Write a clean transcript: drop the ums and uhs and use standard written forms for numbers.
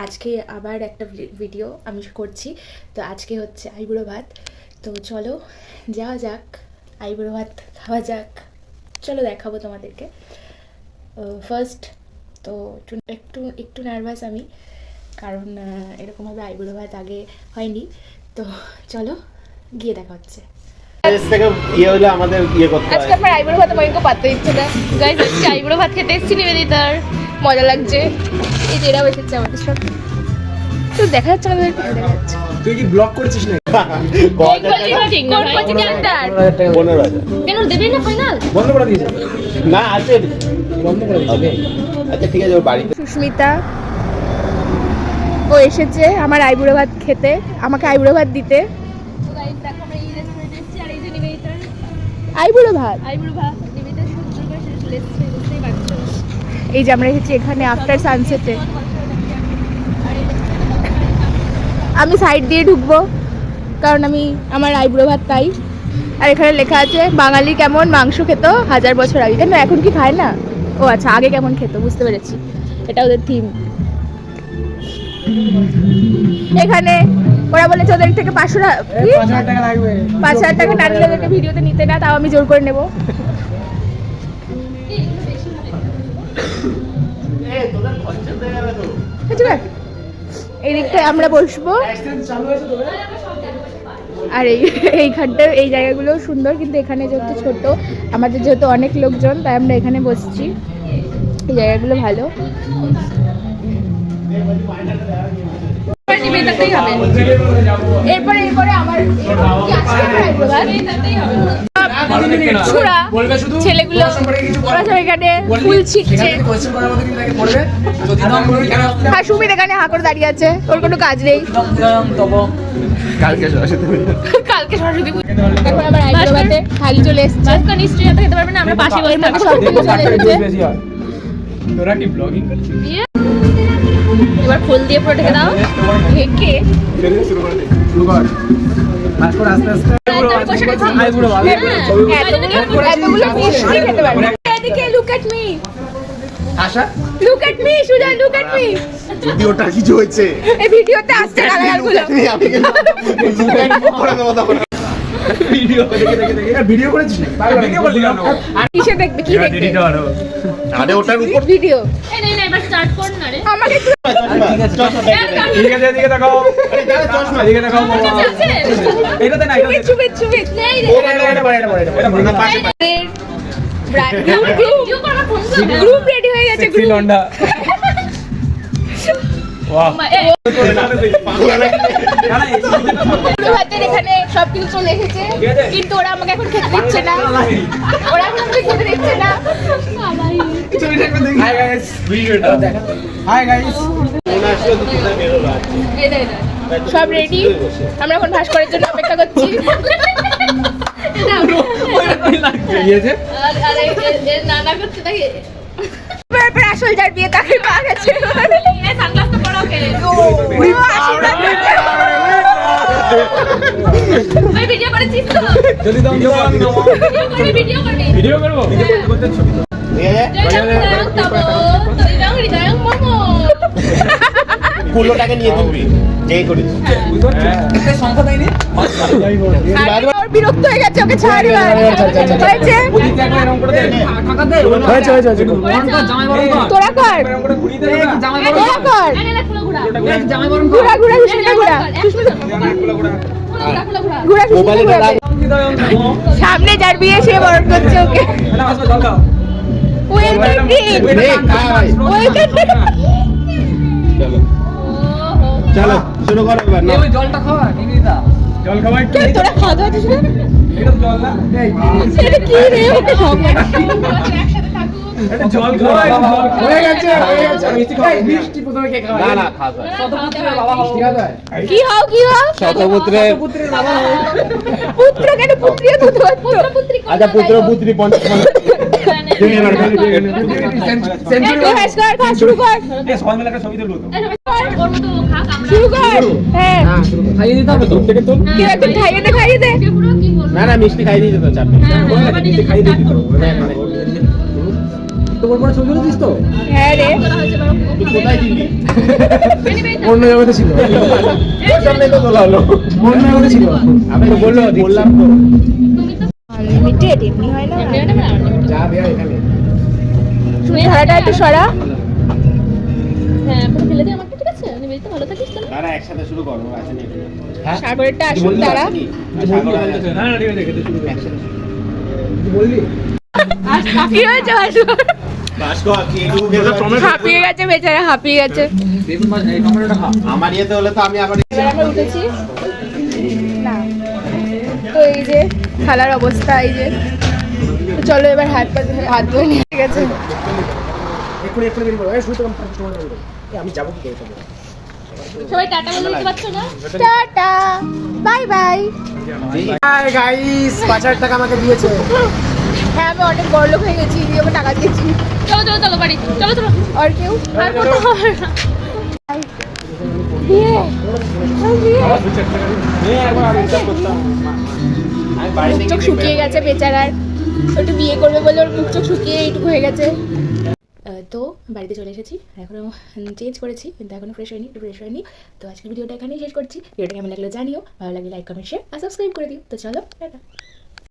আজকে আবার একটা ভিডিও আমি করছি। তো আজকে হচ্ছে আইবুড়ো ভাত। তো চলো যাওয়া যাক, আইবুড়ো ভাত খাওয়া যাক। চলো দেখাবো তোমাদেরকে। ফার্স্ট তো একটু একটু নার্ভাস আমি, কারণ এরকমভাবে আইবুড়ো ভাত আগে হয়নি। তো চলো গিয়ে দেখা হচ্ছে। আজকে আমার আইবুড়ো ভাত আমাকে পাততে দিচ্ছে না গাইস। আজকে আইবুড়ো ভাত খেতে এসেছি নিবেদিতার, মজা লাগছে। এই যে এরাও এসেছে আমাদের সাথে। তো দেখা যাচ্ছে আমাদের কোথায় দেখা যাচ্ছে। তুই কি ব্লগ করছিস না? কেন দেবে না ফাইনাল? বন্ধ করে দিয়েছে না, আছে বন্ধ করে দিয়েছে। আচ্ছা ঠিক আছে, ওর বাড়িতে সুস্মিতা ও এসেছে আমার আইবুড়ো ভাত খেতে, আমাকে আইবুড়ো ভাত দিতে। আইবুড়ো ভাত এই যে আমরা এসেছি এখানে আফটার সানসেটে। আমি সাইড দিয়ে ঢুকবো কারণ আমি আমার আইবুড়ো ভাত তাই। আর এখানে লেখা আছে বাঙালি কেমন মাংস খেত 1000 বছর আগে। কেন এখন কি খায় না? ও আচ্ছা, আগে কেমন খেত বুঝতে পেরেছি, এটা ওদের থিম। এখানে ওরা বলেছে ওদের থেকে 5,000 টাকা লাগবে, 5,000 টাকা না নিলে ওদেরকে ভিডিওতে নিতে না, তাও আমি জোর করে নেবো। এই দিকটায় আমরা বসবো। আর এইখানটা এই জায়গাগুলো সুন্দর, কিন্তু এখানে যেহেতু ছোট, আমাদের যেহেতু অনেক লোকজন, তাই আমরা এখানে বসছি। এই জায়গাগুলো ভালো। এরপরে আমার ছেলেগুলো এখানে ফুল ছিটছে। আর সুমিত এখানে হা করে দাঁড়িয়ে আছে, ওর কোনো কাজ নেই। কালকে সরস্বতী পুজো। এখন আবার হায়দ্রাবাদে থালি চলে এসছে। নিশ্চয়ই এত খেতে পারবে না, আমরা পাশে বসে থাকি। সব কিছু চলে এসেছে। তোরা কি ব্লগিং করছিস? এবার ফুল দিয়ে পুরো ঢেকে দাও। ঢেকে শুরু কর। আস্তে আস্তে আইবুড়ো ভাত। এতগুলো মিষ্টি খেতে পারবে। এদিকে look at me. Asha, look at me Suja, look at me. ভিডিওটা কিছু হয়েছে, এই ভিডিওতে আসছে গালাগালগুলো। আমি কিন্তু করে দেবো তখন। ভিডিও করেছিস না? ভিডিও করলি কেন? কিসে দেখবে, কি দেখবে? আরে ওটার উপর ভিডিও। এই না এবার স্টার্ট কর না রে। আমাকে ঠিক আছে, চশমা ঠিক আছে, এদিকে তাকাও। আরে দাঁড়া, চশমা এদিকে তাকাও বাবা। এটাতে না, এটাতে। চুপে নেই রে। এটা পাশে ভিডিও করা ফোন কর। গ্রুপ রেডি হয়ে গেছে। সেক্সি লন্ডা। বাহ। ভাতের এখানে সবকিছু চলে এসেছে, কিন্তু ওরা আমাকে এখন খেতে দিচ্ছে না। ওরা এখন আমাকে খেতে দিচ্ছে না। হাই গাইস, ভিডিওটা দেখা। Hi guys. সব রেডি, আমরা এখন ভাস্করের জন্য অপেক্ষা করছি। নানা করতে থাকে। এবার আসল যার বিয়ে তাকে পাওয়া গেছে। সানগ্লাস তো পড়াও কে? ওই ভিডিও করেছিস তো? যদি দাও ভিডিও করবি। ভিডিও করব। করতে ছবি তো। কুলোটাকে নিয়ে তুলবি যেই করিস। একটা সংখ্যা দেয়নি? বিরক্ত হয়ে গেছে, ওকে ছাড়ি। হয়েছে তোরা কর, তোরা কর। ঘুরা ঘুরা সুস্মিতা, ঘুরা ঘুরা সুস্মিতা, ঘুরা। সামনে যার বিয়ে সে বরণ করছে ওকে। চলো শুরু করো এবার। না জলটা খাওয়া, নিবিদা। জল খাওয়া একটু। তোরা খাওয়া দাওয়া দিস না? এটা জল না? সেটা কি রে, ওকে সব এটা জল খাওয়া, জল হয়ে গেছে, হয়ে গেছে। মিষ্টি খাওয়া, মিষ্টি প্রথমে কে খাওয়া? না না, খাওয়া শতপুত্রের বাবা হও। ঠিক আছে? কি হও, কি হও? শতপুত্রের শতপুত্রের বাবা হও। পুত্র কেন, পুত্রিও তো পুত্র পুত্রী কোন? আচ্ছা, পুত্র পুত্রী পঞ্চাশ। শুরু কর। এই সবাই মিলে একটা ছবি তুলবো তো। ওর মতো খাক আমরা। শুরু কর। হ্যাঁ, খাইয়ে দিতে হবে তো। থেকে তুল। কি একটু খাইয়ে দে, খাইয়ে দে। পুরো কি বলবো? না না, মিষ্টি খাই দিয়েছে তো, চাপনি। হ্যাঁ, এবার নিজে খাইয়ে start দিতে করো। হবে। তোমার পরে ছবি তুলেছিস তো? হ্যাঁ রে, তোলা হয়েছে বড় তুই কোথায় ছিলি? অন্য জগতে ছিল। ওর সামনে তো তোলা হলো। অন্য জগতে ছিল। আমি তো বললাম তো। তুমি তো আনলিমিটেড এমনি হয় না। এমনি না unlimited। যা দেয়া এখানে। তুমি ধারাটা একটু সরা। হ্যাঁ পুরো ফেলে দে আমাকে, ঠিক আছে? নিবেদিত ভালো থাকিস তাহলে। দাঁড়া একসাথে শুরু করো আছে নাকি? সাগরেরটা আসুন দাঁড়া। সাগর আছে। না না ঠিক আছে খেতে শুরু কর। একসাথে শুরু তুই বললি? কি হয়েছে ভাসুর? ভাস্কর কি একটু ভেবে হাঁপিয়ে গেছে বেচারা, হাঁপিয়ে গেছে। বেগুন মাছ এই টমেটোটা খা। আমার ইয়েতে হলে তো আমি আবার এবার আমরা উঠেছি না, তো এই যে খালার অবস্থা, এই যে তো চলো এবার হাত ধুয়ে নিয়ে গেছে। এক্ষুনি বেরিয়ে পড়ো। এই শুই তো সময় লাগবে। আমি যাবো কি করে তবে? সবাই টাটা বলে দিতে পারছো না? Tata, bye bye. Hi guys, 5000 টাকা আমাকে দিয়েছে। হ্যাঁ আমি অনেক বড় লোক হয়ে গেছি, দিয়ে আমি টাকা দিয়েছি। চলো চলো চলো বাড়ি, চলো চলো। আর কেউ আর কোথাও হবে না। বিয়ে আমি বাড়ি থেকে চোখ শুকিয়ে গেছে বেচারার, একটু বিয়ে করবে বলে ওর মুখ চোখ শুকিয়ে এইটুকু হয়ে গেছে। তো বাড়িতে চলে এসেছি, এখনও চেঞ্জ করেছি কিন্তু এখনও ফ্রেশ হয়নি। তো আজকের ভিডিওটা এখানেই শেষ করছি। ভিডিওটা কেমন লাগলো জানিও, ভালো লাগলে লাইক কমেন্ট শেয়ার আর সাবস্ক্রাইব করে দিও। তো চলো টাটা।